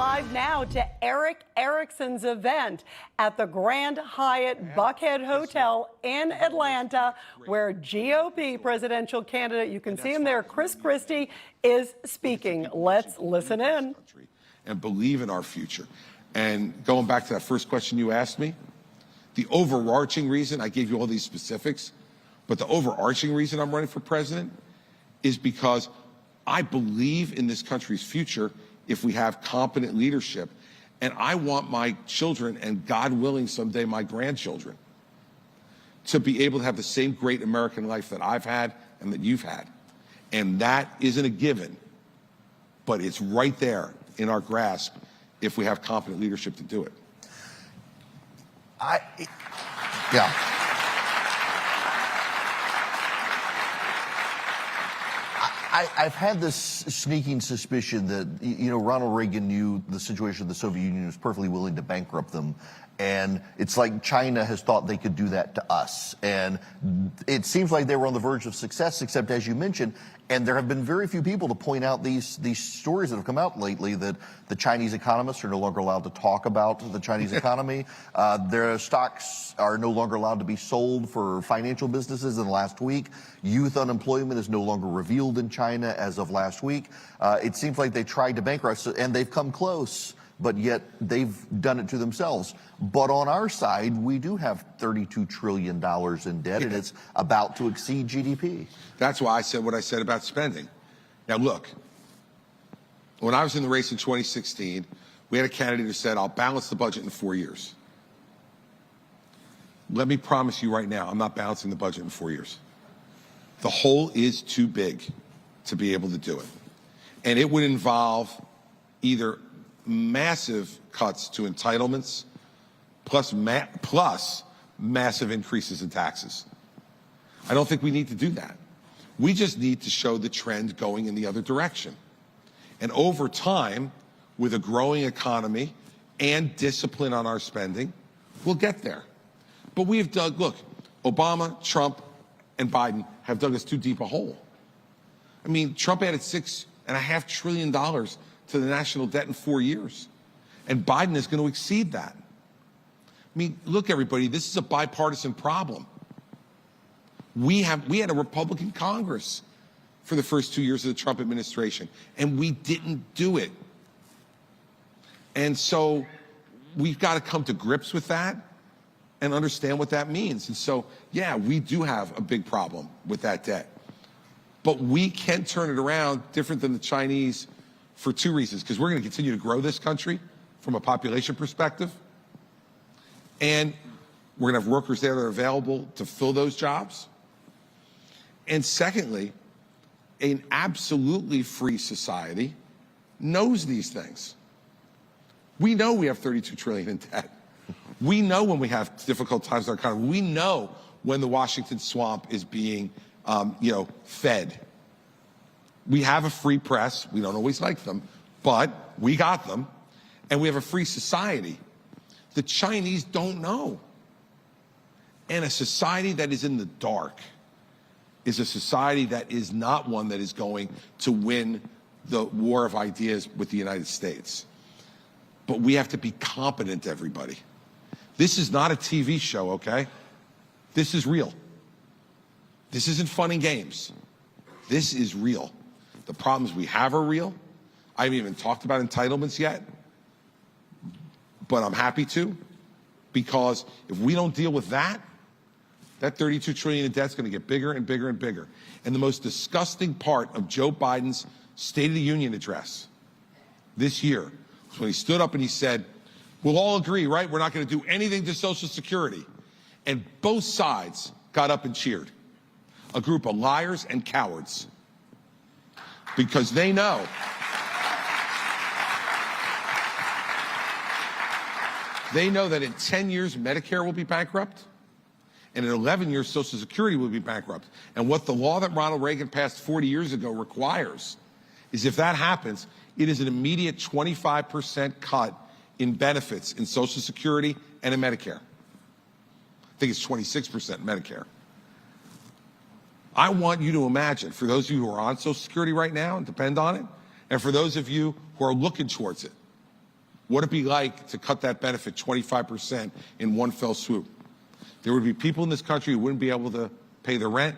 live now to Erick Erickson's event at the Grand Hyatt Buckhead Hotel in Atlanta, where GOP presidential candidate, you can see him there, Chris Christie, is speaking. Let's listen in. And believe in our future. And going back to that first question you asked me, the overarching reason, I gave you all these specifics, but the overarching reason I'm running for president is because I believe in this country's future if we have competent leadership. And I want my children, and God willing, someday my grandchildren, to be able to have the same great American life that I've had and that you've had. And that isn't a given, but it's right there in our grasp if we have competent leadership to do it. I've had this sneaking suspicion that, you know, Ronald Reagan knew the situation of the Soviet Union was perfectly willing to bankrupt them. And it's like China has thought they could do that to us. And it seems like they were on the verge of success, except as you mentioned, and there have been very few people to point out these stories that have come out lately that the Chinese economists are no longer allowed to talk about the Chinese economy. Their stocks are no longer allowed to be sold for financial businesses in the last week. Youth unemployment is no longer revealed in China as of last week. It seems like they tried to bankrupt us, and they've come close, but yet they've done it to themselves. But on our side, we do have $32 trillion in debt, and it's about to exceed GDP. That's why I said what I said about spending. Now, look, when I was in the race in 2016, we had a candidate who said, I'll balance the budget in 4 years. Let me promise you right now, I'm not balancing the budget in 4 years. The hole is too big to be able to do it. And it would involve either massive cuts to entitlements plus massive increases in taxes. I don't think we need to do that. We just need to show the trend going in the other direction. And over time, with a growing economy and discipline on our spending, we'll get there. But we have dug, look, Obama, Trump, and Biden have dug us too deep a hole. I mean, Trump added $6.5 trillion to the national debt in 4 years. And Biden is going to exceed that. I mean, look, everybody, this is a bipartisan problem. We had a Republican Congress for the first 2 years of the Trump administration, and we didn't do it. And so we've got to come to grips with that and understand what that means. And so, yeah, we do have a big problem with that debt. But we can turn it around different than the Chinese for two reasons. Because we're going to continue to grow this country from a population perspective. And we're going to have workers there that are available to fill those jobs. And secondly, an absolutely free society knows these things. We know we have $32 trillion in debt. We know when we have difficult times in our economy. We know when the Washington swamp is being, fed. We have a free press. We don't always like them, but we got them. And we have a free society. The Chinese don't know. And a society that is in the dark is a society that is not one that is going to win the war of ideas with the United States. But we have to be competent, everybody. This is not a TV show, okay? This is real. This isn't fun and games. This is real. The problems we have are real. I haven't even talked about entitlements yet, but I'm happy to, because if we don't deal with that, that $32 trillion in debt is going to get bigger and bigger and bigger. And the most disgusting part of Joe Biden's State of the Union address this year was when he stood up and he said, we'll all agree, right? We're not going to do anything to Social Security. And both sides got up and cheered. A group of liars and cowards. Because they know that in 10 years, Medicare will be bankrupt. And in 11 years, Social Security will be bankrupt. And what the law that Ronald Reagan passed 40 years ago requires is, if that happens, it is an immediate 25% cut in benefits in Social Security and in Medicare. I think it's 26% in Medicare. I want you to imagine, for those of you who are on Social Security right now and depend on it, and for those of you who are looking towards it, what it'd be like to cut that benefit 25% in one fell swoop. There would be people in this country who wouldn't be able to pay their rent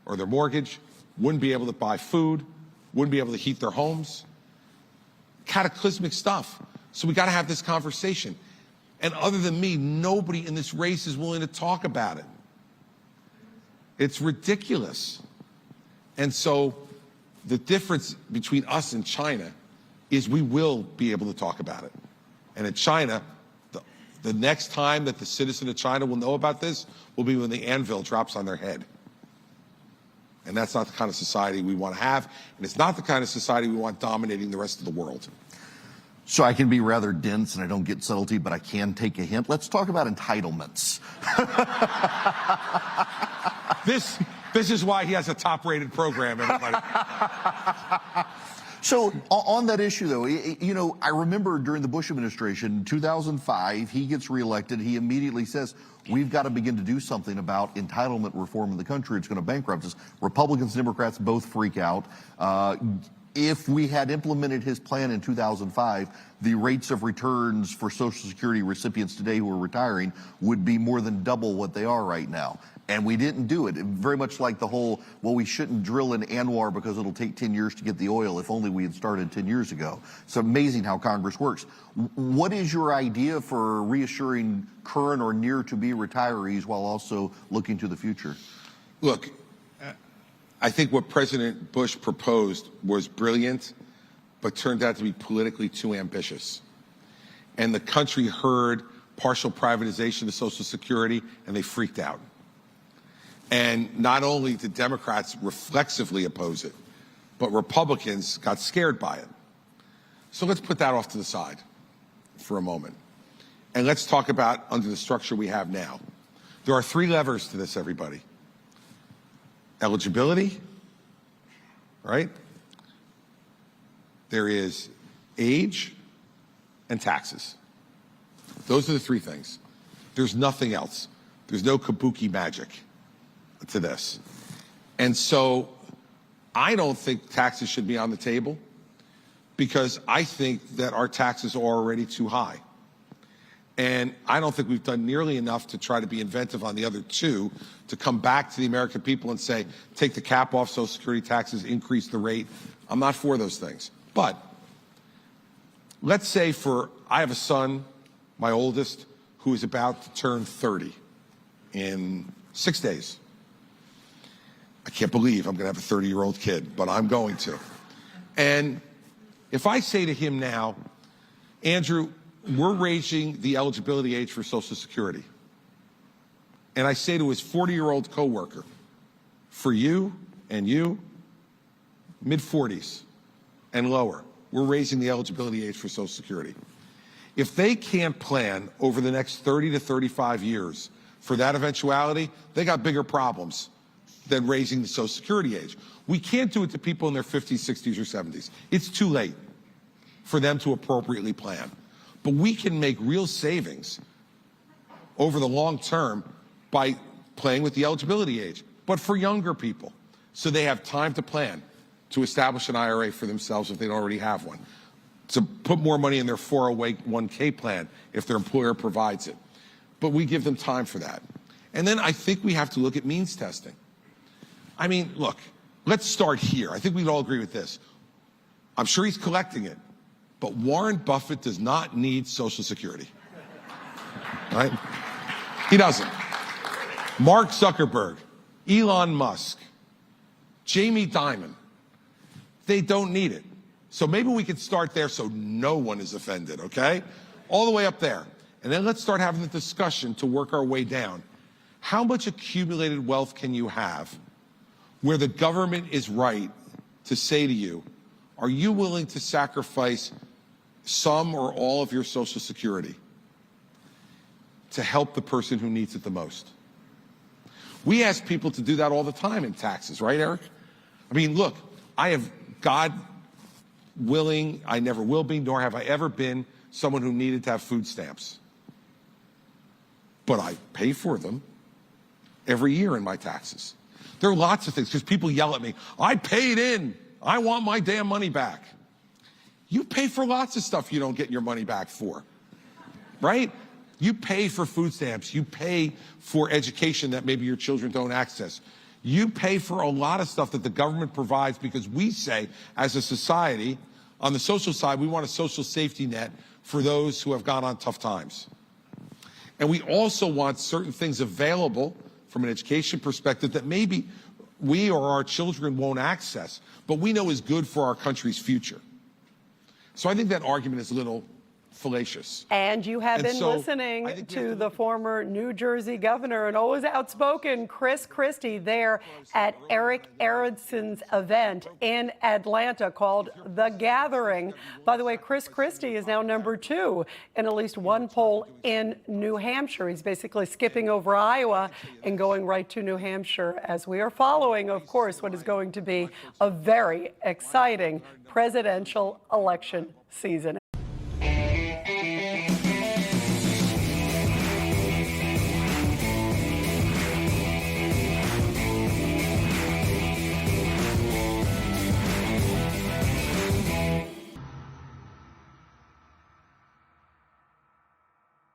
or their mortgage, wouldn't be able to buy food, wouldn't be able to heat their homes. Cataclysmic stuff. So we got to have this conversation. And other than me, nobody in this race is willing to talk about it. It's ridiculous. And so the difference between us and China is we will be able to talk about it. And in China, the next time that the citizen of China will know about this will be when the anvil drops on their head. And that's not the kind of society we want to have. And it's not the kind of society we want dominating the rest of the world. So I can be rather dense and I don't get subtlety, but I can take a hint. Let's talk about entitlements. This is why he has a top-rated program, everybody. So on that issue, though, you know, I remember during the Bush administration, 2005, he gets reelected. He immediately says, we've got to begin to do something about entitlement reform in the country. It's going to bankrupt us. Republicans and Democrats both freak out. If we had implemented his plan in 2005, the rates of returns for Social Security recipients today who are retiring would be more than double what they are right now. And we didn't do it. Very much like the whole, well, we shouldn't drill in Anwar because it'll take 10 years to get the oil. If only we had started 10 years ago. It's amazing how Congress works. What is your idea for reassuring current or near-to-be retirees while also looking to the future? Look, I think what President Bush proposed was brilliant, but turned out to be politically too ambitious. And the country heard partial privatization of Social Security, and they freaked out. And not only did Democrats reflexively oppose it, but Republicans got scared by it. So let's put that off to the side for a moment. And let's talk about under the structure we have now. There are three levers to this, everybody. Eligibility, right? There is age and taxes. Those are the three things. There's nothing else. There's no kabuki magic to this. And so I don't think taxes should be on the table because I think that our taxes are already too high. And I don't think we've done nearly enough to try to be inventive on the other two to come back to the American people and say, take the cap off Social Security taxes, increase the rate. I'm not for those things. But let's say I have a son, my oldest, who is about to turn 30 in 6 days. I can't believe I'm going to have a 30-year-old kid, but I'm going to. And if I say to him now, Andrew, we're raising the eligibility age for Social Security. And I say to his 40-year-old coworker, for you and you, mid-40s and lower, we're raising the eligibility age for Social Security. If they can't plan over the next 30 to 35 years for that eventuality, they got bigger problems than raising the Social Security age. We can't do it to people in their 50s, 60s, or 70s. It's too late for them to appropriately plan. But we can make real savings over the long term by playing with the eligibility age, but for younger people, so they have time to plan, to establish an IRA for themselves if they don't already have one, to put more money in their 401k plan if their employer provides it. But we give them time for that. And then I think we have to look at means testing. I mean, look, let's start here. I think we'd all agree with this. I'm sure he's collecting it, but Warren Buffett does not need Social Security, right? He doesn't. Mark Zuckerberg, Elon Musk, Jamie Dimon, they don't need it. So maybe we could start there so no one is offended, okay? All the way up there. And then let's start having the discussion to work our way down. How much accumulated wealth can you have where the government is right to say to you, are you willing to sacrifice some or all of your Social Security to help the person who needs it the most? We ask people to do that all the time in taxes, right, Eric? I mean, look, I have, God willing, I never will be, nor have I ever been someone who needed to have food stamps. But I pay for them every year in my taxes. There are lots of things, because people yell at me, I paid in, I want my damn money back. You pay for lots of stuff you don't get your money back for, right? You pay for food stamps. You pay for education that maybe your children don't access. You pay for a lot of stuff that the government provides because we say, as a society, on the social side, we want a social safety net for those who have gone on tough times. And we also want certain things available from an education perspective that maybe we or our children won't access, but we know is good for our country's future. So I think that argument is a little fallacious. And you have been so listening to the former New Jersey governor and always outspoken Chris Christie there at Erick Erickson's event in Atlanta called The Gathering. By the way, Chris Christie is now #2 in at least one poll in New Hampshire. He's basically skipping over Iowa and going right to New Hampshire as we are following, of course, what is going to be a very exciting presidential election season.